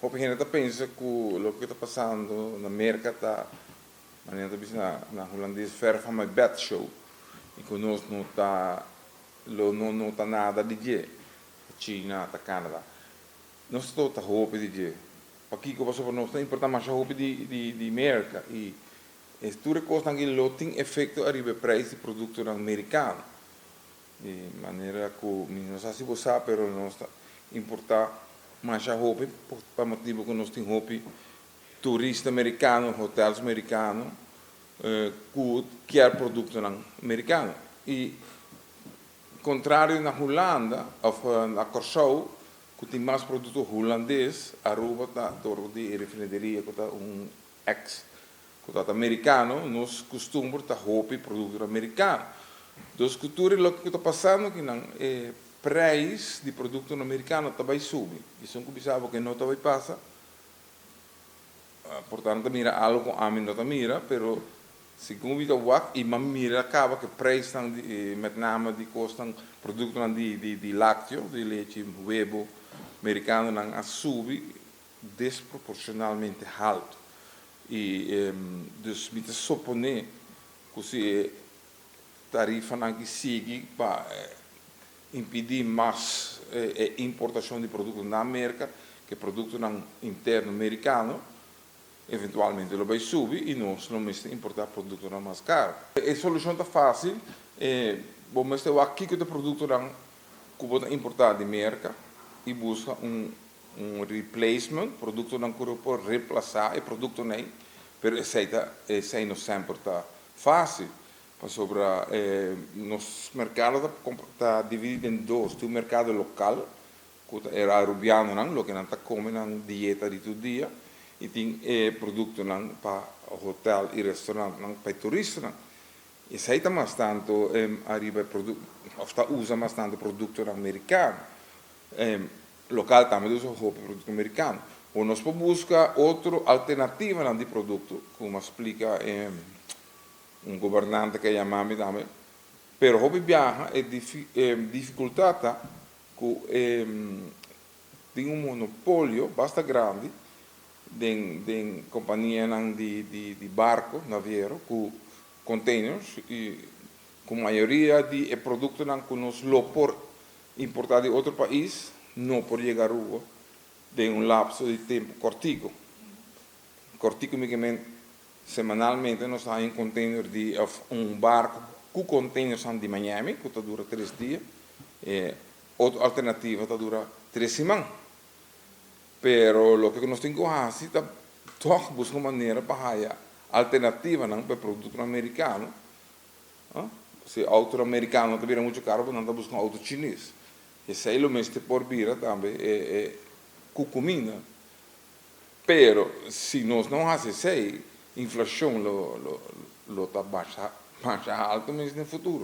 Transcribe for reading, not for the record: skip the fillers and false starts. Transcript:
Hope gente pensa que o que está passando na América está, na holandês ver van mijn bed show. E conosco não está, não está nada de je. China, tá Canadá. Nós estamos a roupa de je. Aqui que você não está importando mais a roupa de América e tudo coisa que lo tem efeito arriba preço de produto americano. De maneira que não sei se você sabe, mas nós está importar mais a roupa para motivo que nós temos roupa turista americano, hotéis americanos que quer produto americano. E contrário na Holanda, ou na Curaçao, que tem mais produto holandês, Aruba está dentro de refinaria que está ex que está americano, nós costumamos estar roupa e produto americano. Dos culturas o que está passando é que não preço de produto americano também sube. Isso é um que que não também passa. Portanto, mira algo a mim não mira, pero se convida o WAC e mira acaba que preço met name de costam produto de lácteo, de leite, huevo americano não sube desproporcionalmente alto. E dus me supone que se tarifa não que sigue para impedir mais importação de produtos na América que produto interno americano. Eventualmente ele vai subir e nós não vamos importar produto mais caro. A solução está fácil. Vamos ter aqui que o produto que vai importar de América e busca replacement, produto que pode reemplaçar o produto nem, mas esse não sempre está fácil. Sobre nos mercados está dividido em dois. Tem o mercado local, que era arubiano, o que não está comendo na dieta de todo dia. E tem produto para hotel e restaurante para turistas. E se está bastante arriba usa bastante produto americano. Local também usa produto americano. Ou nós podemos buscar outra alternativa de produto, como explica governante que chamamos também. Pero hobby viaja é dificuldade que tem monopólio bastante grande de companhia de barco, navieiro, com containers e com maioria de produtos que nós por importar de outro país não por chegar de lapso de tempo cortico. Cortico semanalmente nós estamos em container de barco com containers de Miami, que dura 3 dias, outra alternativa dura 3 semanas. Pero lo que nós temos que fazer é toch buscar maneira para a alternativa para produto americano. Se auto americano também é muito caro, não está buscando auto chinês. E se ele mesmo por vir também com comida. Pero se nós não fazemos isso, a inflação está baixa alta mesmo no futuro.